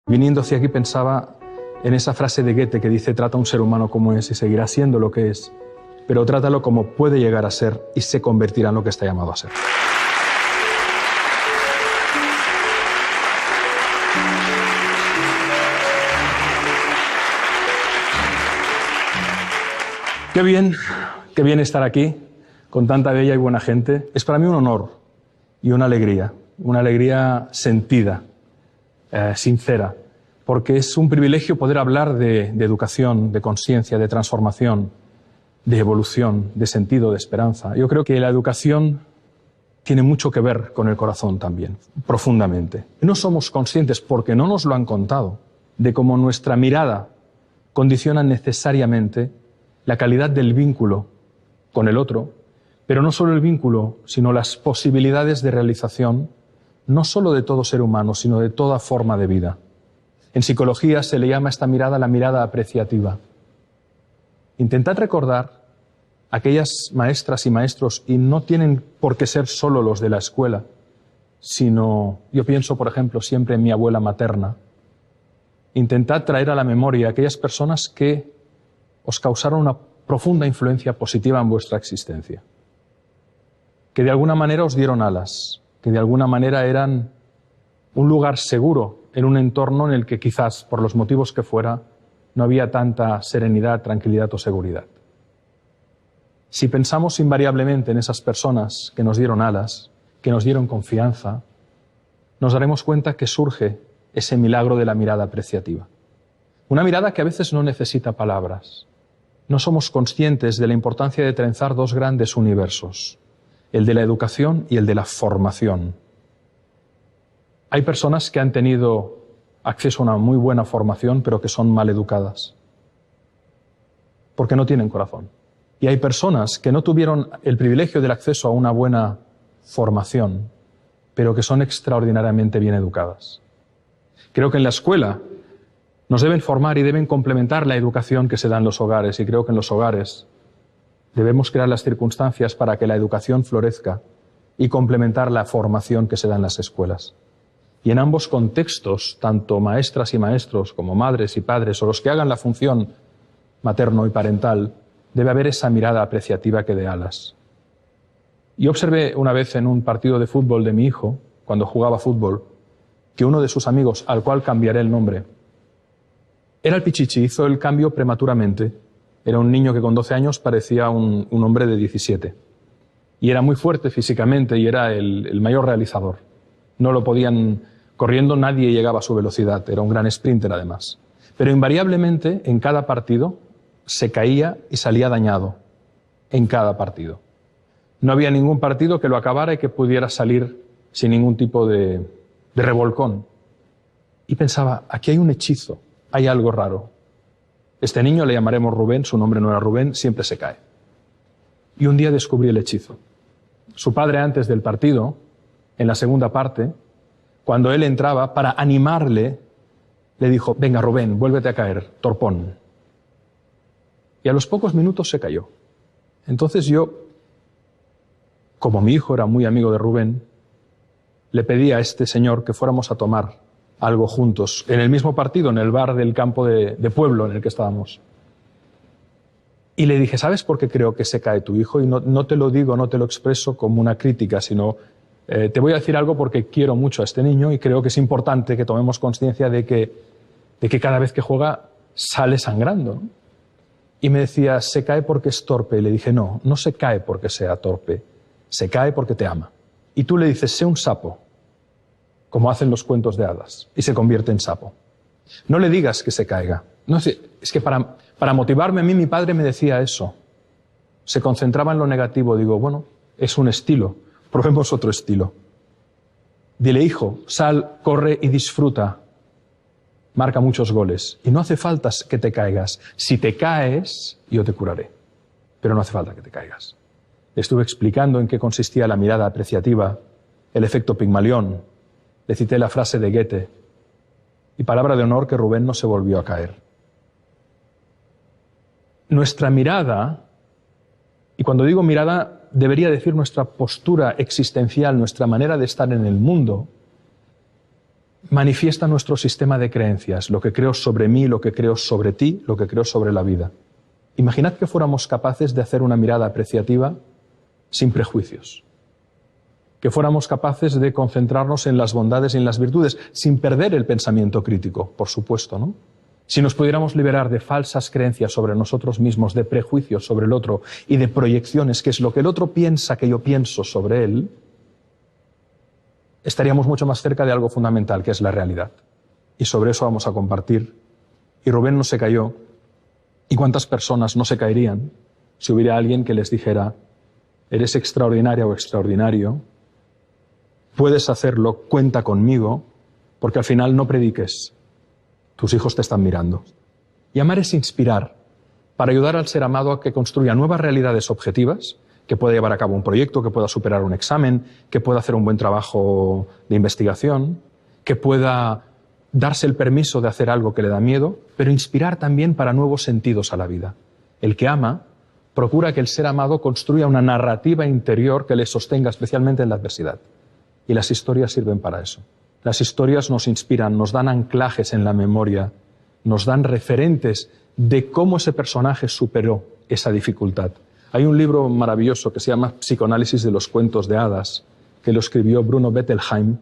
Viniendo hacia aquí pensaba en esa frase de Goethe que dice: trata a un ser humano como es y seguirá siendo lo que es, pero trátalo como puede llegar a ser y se convertirá en lo que está llamado a ser. Qué bien estar aquí con tanta bella y buena gente. Es para mí un honor y una alegría sentida, sincera, porque es un privilegio poder hablar de educación, de conciencia, de transformación, de evolución, de sentido, de esperanza. Yo creo que la educación tiene mucho que ver con el corazón también, profundamente. No somos conscientes, porque no nos lo han contado, de cómo nuestra mirada condiciona necesariamente la calidad del vínculo con el otro, pero no solo el vínculo, sino las posibilidades de realización, no solo de todo ser humano, sino de toda forma de vida. En psicología se le llama a esta mirada la mirada apreciativa. Intentad recordar aquellas maestras y maestros, y no tienen por qué ser solo los de la escuela, sino, yo pienso, por ejemplo, siempre en mi abuela materna. Intentad traer a la memoria aquellas personas que os causaron una profunda influencia positiva en vuestra existencia, que de alguna manera os dieron alas, que de alguna manera eran un lugar seguro en un entorno en el que quizás, por los motivos que fuera, no había tanta serenidad, tranquilidad o seguridad. Si pensamos invariablemente en esas personas que nos dieron alas, que nos dieron confianza, nos daremos cuenta que surge ese milagro de la mirada apreciativa. Una mirada que a veces no necesita palabras. No somos conscientes de la importancia de trenzar dos grandes universos, el de la educación y el de la formación. Hay personas que han tenido acceso a una muy buena formación, pero que son mal educadas, porque no tienen corazón. Y hay personas que no tuvieron el privilegio del acceso a una buena formación, pero que son extraordinariamente bien educadas. Creo que en la escuela nos deben formar y deben complementar la educación que se da en los hogares, y creo que en los hogares debemos crear las circunstancias para que la educación florezca y complementar la formación que se da en las escuelas. Y en ambos contextos, tanto maestras y maestros como madres y padres, o los que hagan la función materno y parental, debe haber esa mirada apreciativa que dé alas. Yo observé una vez en un partido de fútbol de mi hijo, cuando jugaba fútbol, que uno de sus amigos, al cual cambiaré el nombre, era el Pichichi, hizo el cambio prematuramente. Era un niño que con 12 años parecía un hombre de 17. Y era muy fuerte físicamente y era el mayor realizador. No lo podían, corriendo nadie llegaba a su velocidad, era un gran sprinter además. Pero invariablemente en cada partido se caía y salía dañado, en cada partido. No había ningún partido que lo acabara y que pudiera salir sin ningún tipo de revolcón. Y pensaba, aquí hay un hechizo. Hay algo raro. Este niño le llamaremos Rubén, su nombre no era Rubén, siempre se cae. Y un día descubrí el hechizo. Su padre, antes del partido, en la segunda parte, cuando él entraba, para animarle, le dijo: venga Rubén, vuélvete a caer, torpón. Y a los pocos minutos se cayó. Entonces yo, como mi hijo era muy amigo de Rubén, le pedí a este señor que fuéramos a tomar algo juntos, en el mismo partido, en el bar del campo de pueblo en el que estábamos. Y le dije: ¿sabes por qué creo que se cae tu hijo? Y no te lo digo, no te lo expreso como una crítica, sino te voy a decir algo porque quiero mucho a este niño y creo que es importante que tomemos conciencia de que cada vez que juega sale sangrando, ¿no? Y me decía: se cae porque es torpe. Y le dije: no se cae porque sea torpe, se cae porque te ama. Y tú le dices: sé un sapo, como hacen los cuentos de hadas, y se convierte en sapo. No le digas que se caiga. No, es que para motivarme a mí, mi padre me decía eso. Se concentraba en lo negativo. Digo, bueno, es un estilo, probemos otro estilo. Dile: hijo, sal, corre y disfruta. Marca muchos goles. Y no hace falta que te caigas. Si te caes, yo te curaré. Pero no hace falta que te caigas. Le estuve explicando en qué consistía la mirada apreciativa, el efecto Pigmalión. Le cité la frase de Goethe. Y palabra de honor que Rubén no se volvió a caer. Nuestra mirada, y cuando digo mirada, debería decir nuestra postura existencial, nuestra manera de estar en el mundo, manifiesta nuestro sistema de creencias, lo que creo sobre mí, lo que creo sobre ti, lo que creo sobre la vida. Imaginad que fuéramos capaces de hacer una mirada apreciativa sin prejuicios, que fuéramos capaces de concentrarnos en las bondades y en las virtudes, sin perder el pensamiento crítico, por supuesto, ¿no? Si nos pudiéramos liberar de falsas creencias sobre nosotros mismos, de prejuicios sobre el otro y de proyecciones, que es lo que el otro piensa que yo pienso sobre él, estaríamos mucho más cerca de algo fundamental, que es la realidad. Y sobre eso vamos a compartir. Y Rubén no se cayó. ¿Y cuántas personas no se caerían si hubiera alguien que les dijera: eres extraordinaria o extraordinario, puedes hacerlo, cuenta conmigo, porque al final no prediques, tus hijos te están mirando. Y amar es inspirar, para ayudar al ser amado a que construya nuevas realidades objetivas, que pueda llevar a cabo un proyecto, que pueda superar un examen, que pueda hacer un buen trabajo de investigación, que pueda darse el permiso de hacer algo que le da miedo, pero inspirar también para nuevos sentidos a la vida. El que ama procura que el ser amado construya una narrativa interior que le sostenga especialmente en la adversidad. Y las historias sirven para eso. Las historias nos inspiran, nos dan anclajes en la memoria, nos dan referentes de cómo ese personaje superó esa dificultad. Hay un libro maravilloso que se llama Psicoanálisis de los cuentos de hadas, que lo escribió Bruno Bettelheim,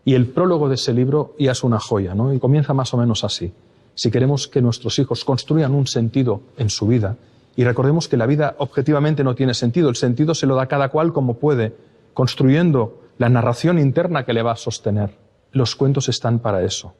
y el prólogo de ese libro ya es una joya, ¿no? Y comienza más o menos así. Si queremos que nuestros hijos construyan un sentido en su vida, y recordemos que la vida objetivamente no tiene sentido, el sentido se lo da cada cual como puede, construyendo la narración interna que le va a sostener. Los cuentos están para eso.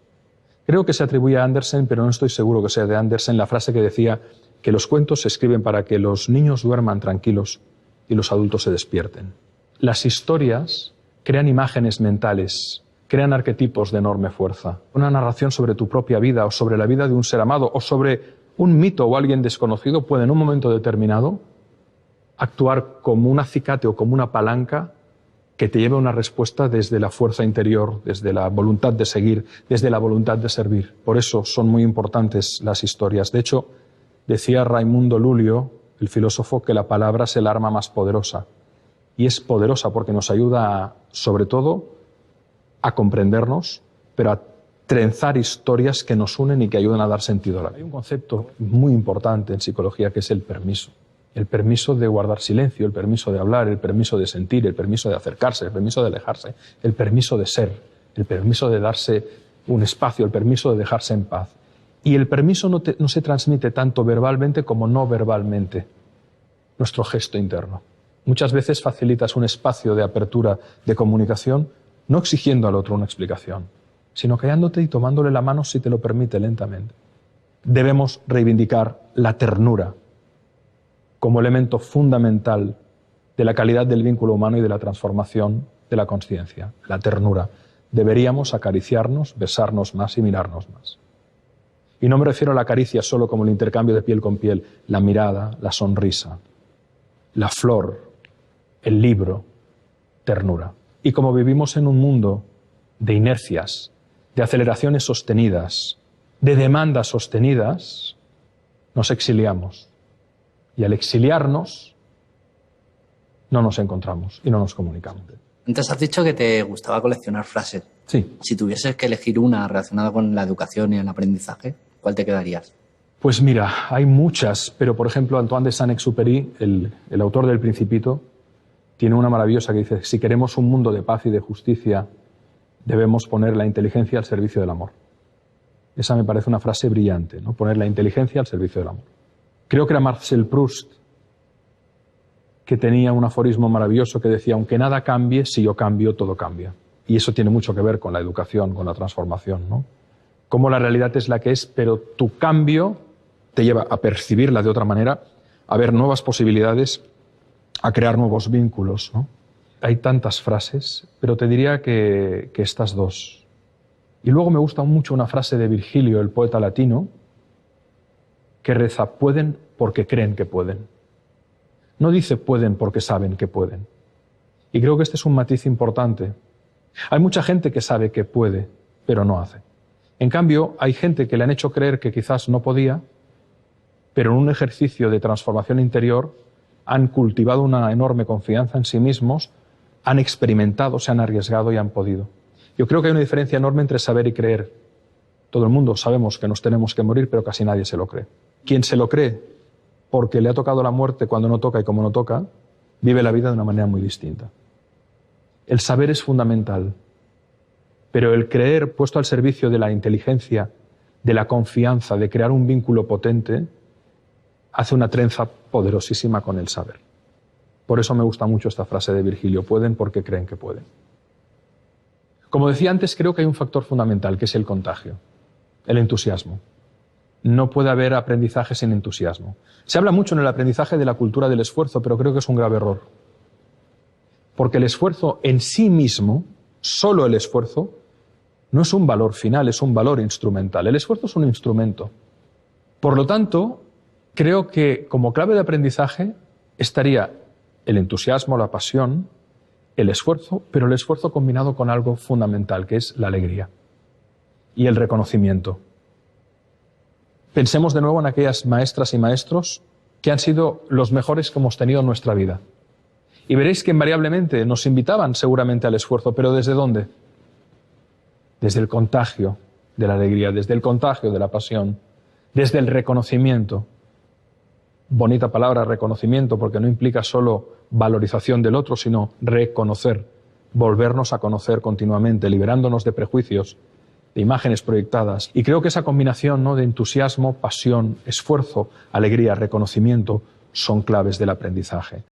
Creo que se atribuye a Andersen, pero no estoy seguro que sea de Andersen, la frase que decía que los cuentos se escriben para que los niños duerman tranquilos y los adultos se despierten. Las historias crean imágenes mentales, crean arquetipos de enorme fuerza. Una narración sobre tu propia vida o sobre la vida de un ser amado o sobre un mito o alguien desconocido puede en un momento determinado actuar como un acicate o como una palanca que te lleve a una respuesta desde la fuerza interior, desde la voluntad de seguir, desde la voluntad de servir. Por eso son muy importantes las historias. De hecho, decía Raimundo Lulio, el filósofo, que la palabra es el arma más poderosa. Y es poderosa porque nos ayuda, sobre todo, a comprendernos, pero a trenzar historias que nos unen y que ayudan a dar sentido a la vida. Hay un concepto muy importante en psicología que es el permiso. El permiso de guardar silencio, el permiso de hablar, el permiso de sentir, el permiso de acercarse, el permiso de alejarse, el permiso de ser, el permiso de darse un espacio, el permiso de dejarse en paz. Y el permiso no se transmite tanto verbalmente como no verbalmente, nuestro gesto interno. Muchas veces facilitas un espacio de apertura de comunicación, no exigiendo al otro una explicación, sino callándote y tomándole la mano si te lo permite lentamente. Debemos reivindicar la ternura como elemento fundamental de la calidad del vínculo humano y de la transformación de la consciencia. La ternura. Deberíamos acariciarnos, besarnos más y mirarnos más. Y no me refiero a la caricia solo como el intercambio de piel con piel, la mirada, la sonrisa, la flor, el libro, ternura. Y como vivimos en un mundo de inercias, de aceleraciones sostenidas, de demandas sostenidas, nos exiliamos. Y al exiliarnos, no nos encontramos y no nos comunicamos. Antes has dicho que te gustaba coleccionar frases. Sí. Si tuvieses que elegir una relacionada con la educación y el aprendizaje, ¿cuál te quedarías? Pues mira, hay muchas, pero por ejemplo Antoine de Saint-Exupéry, el autor del Principito, tiene una maravillosa que dice: si queremos un mundo de paz y de justicia, debemos poner la inteligencia al servicio del amor. Esa me parece una frase brillante, ¿no? Poner la inteligencia al servicio del amor. Creo que era Marcel Proust que tenía un aforismo maravilloso que decía: aunque nada cambie, si yo cambio, todo cambia. Y eso tiene mucho que ver con la educación, con la transformación, ¿no? Cómo la realidad es la que es, pero tu cambio te lleva a percibirla de otra manera, a ver nuevas posibilidades, a crear nuevos vínculos, ¿no? Hay tantas frases, pero te diría que estas dos. Y luego me gusta mucho una frase de Virgilio, el poeta latino, que reza: pueden porque creen que pueden. No dice pueden porque saben que pueden. Y creo que este es un matiz importante. Hay mucha gente que sabe que puede, pero no hace. En cambio, hay gente que le han hecho creer que quizás no podía, pero en un ejercicio de transformación interior han cultivado una enorme confianza en sí mismos, han experimentado, se han arriesgado y han podido. Yo creo que hay una diferencia enorme entre saber y creer. Todo el mundo sabemos que nos tenemos que morir, pero casi nadie se lo cree. Quien se lo cree porque le ha tocado la muerte cuando no toca y como no toca, vive la vida de una manera muy distinta. El saber es fundamental, pero el creer puesto al servicio de la inteligencia, de la confianza, de crear un vínculo potente, hace una trenza poderosísima con el saber. Por eso me gusta mucho esta frase de Virgilio: pueden porque creen que pueden. Como decía antes, creo que hay un factor fundamental, que es el contagio, el entusiasmo. No puede haber aprendizaje sin entusiasmo. Se habla mucho en el aprendizaje de la cultura del esfuerzo, pero creo que es un grave error. Porque el esfuerzo en sí mismo, solo el esfuerzo, no es un valor final, es un valor instrumental. El esfuerzo es un instrumento. Por lo tanto, creo que como clave de aprendizaje estaría el entusiasmo, la pasión, el esfuerzo, pero el esfuerzo combinado con algo fundamental, que es la alegría y el reconocimiento. Pensemos de nuevo en aquellas maestras y maestros que han sido los mejores que hemos tenido en nuestra vida. Y veréis que invariablemente nos invitaban seguramente al esfuerzo, pero ¿desde dónde? Desde el contagio de la alegría, desde el contagio de la pasión, desde el reconocimiento. Bonita palabra, reconocimiento, porque no implica solo valorización del otro, sino reconocer, volvernos a conocer continuamente, liberándonos de prejuicios, de imágenes proyectadas. Y creo que esa combinación, ¿no?, de entusiasmo, pasión, esfuerzo, alegría, reconocimiento, son claves del aprendizaje.